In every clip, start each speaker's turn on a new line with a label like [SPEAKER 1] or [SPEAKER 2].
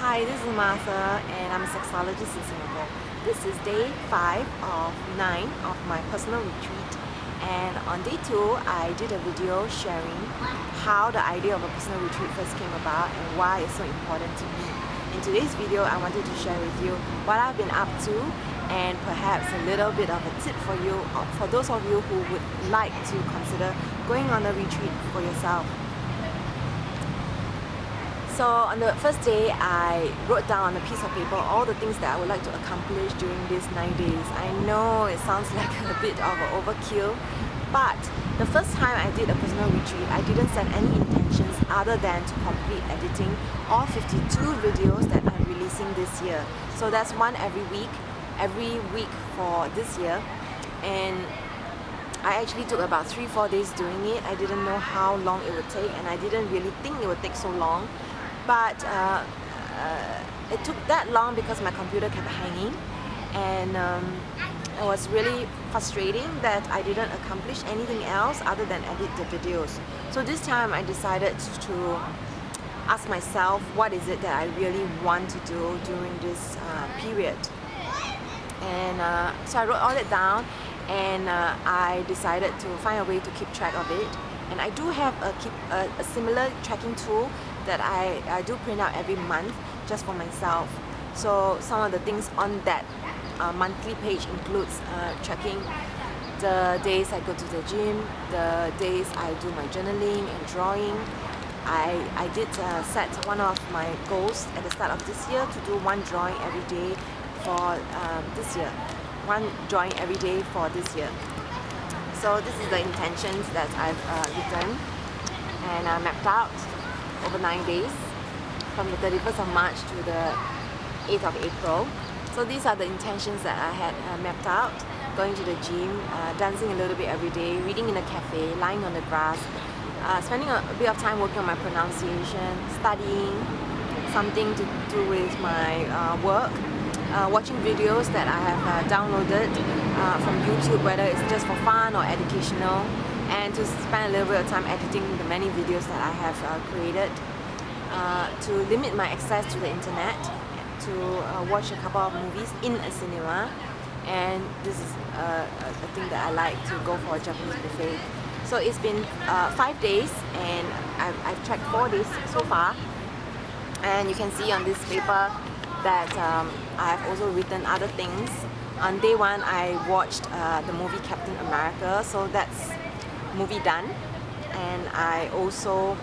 [SPEAKER 1] Hi, this is Martha and I'm a sexologist in Singapore. This is day 5 of 9 of my personal retreat, and on day 2 I did a video sharing how the idea of a personal retreat first came about and why it's so important to me. In today's video I wanted to share with you what I've been up to and perhaps a little bit of a tip for you, for those of you who would like to consider going on a retreat for yourself. So on the first day, I wrote down on a piece of paper all the things that I would like to accomplish during these 9 days. I know it sounds like a bit of an overkill, but the first time I did a personal retreat, I didn't set any intentions other than to complete editing all 52 videos that I'm releasing this year. So that's one every week for this year. And I actually took about 3-4 days doing it. I didn't know how long it would take, and I didn't really think it would take so long. But it took that long because my computer kept hanging, and it was really frustrating that I didn't accomplish anything else other than edit the videos. So this time I decided to ask myself, what is it that I really want to do during this period? And so I wrote all that down, and I decided to find a way to keep track of it. And I do have a similar tracking tool that I do print out every month just for myself. So some of the things on that monthly page includes tracking the days I go to the gym, the days I do my journaling and drawing. I did set one of my goals at the start of this year to do one drawing every day for this year. One drawing every day for this year. So this is the intentions that I've written and mapped out over 9 days, from the 31st of March to the 8th of April. So these are the intentions that I had mapped out: going to the gym, dancing a little bit every day, reading in a cafe, lying on the grass, spending a bit of time working on my pronunciation, studying something to do with my work, watching videos that I have downloaded from YouTube, whether it's just for fun or educational, and to spend a little bit of time editing the many videos that I have created, to limit my access to the internet, to watch a couple of movies in a cinema. And this is a thing that I like, to go for a Japanese buffet. So it's been 5 days, and I've tracked 4 days so far, and you can see on this paper that I have also written other things. On day 1 I watched the movie Captain America, so that's movie done. And I also,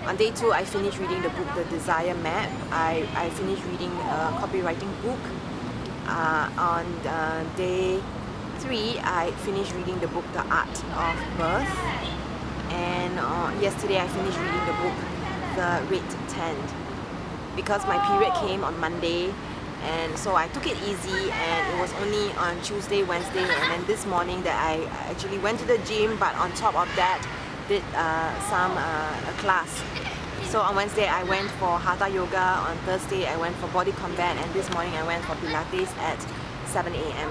[SPEAKER 1] on day 2 I finished reading the book The Desire Map. I finished reading a copywriting book. On day 3 I finished reading the book The Art of Birth. And yesterday I finished reading the book The Red Tent, because my period came on Monday, and so I took it easy, and it was only on Tuesday, Wednesday, and then this morning that I actually went to the gym, but on top of that did a class. So on Wednesday I went for Hatha Yoga, on Thursday I went for Body Combat, and this morning I went for Pilates at 7 AM.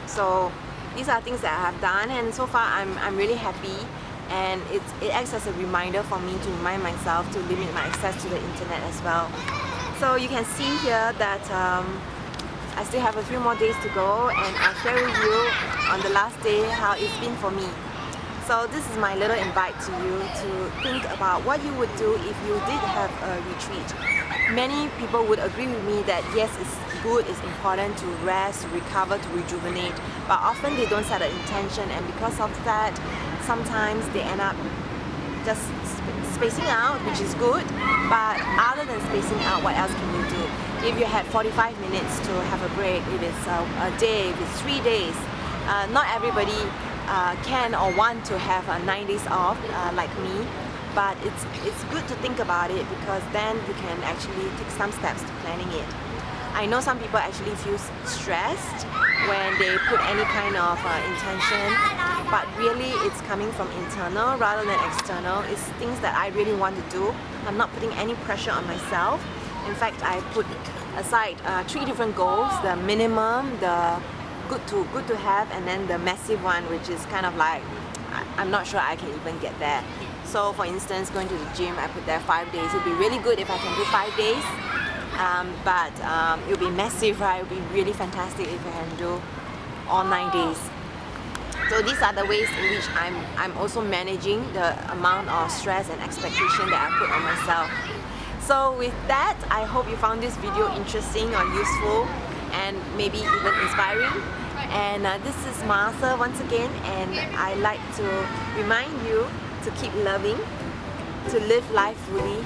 [SPEAKER 1] So these are things that I have done, and so far I'm really happy. And it acts as a reminder for me to remind myself to limit my access to the internet as well. So you can see here that I still have a few more days to go, and I'll share with you on the last day how it's been for me. So this is my little invite to you to think about what you would do if you did have a retreat. Many people would agree with me that yes, it's good, it's important to rest, to recover, to rejuvenate, but often they don't set an intention, and because of that, sometimes they end up just spacing out, which is good, but other than spacing out, what else can you do? If you had 45 minutes to have a break, if it's a day, if it's 3 days, not everybody can or want to have 9 days off like me, but it's good to think about it, because then you can actually take some steps to planning it. I know some people actually feel stressed when they put any kind of intention, but really it's coming from internal rather than external. It's things that I really want to do. I'm not putting any pressure on myself. In fact, I put aside 3 different goals: the minimum, the good to have, and then the massive one, which is kind of like I'm not sure I can even get there. So for instance, going to the gym, I put there 5 days. It would be really good if I can do 5 days. but it will be massive, right? It will be really fantastic if I can do all 9 days. So these are the ways in which I'm also managing the amount of stress and expectation that I put on myself. So with that, I hope you found this video interesting or useful and maybe even inspiring. And this is Martha once again, and I like to remind you to keep loving, to live life fully,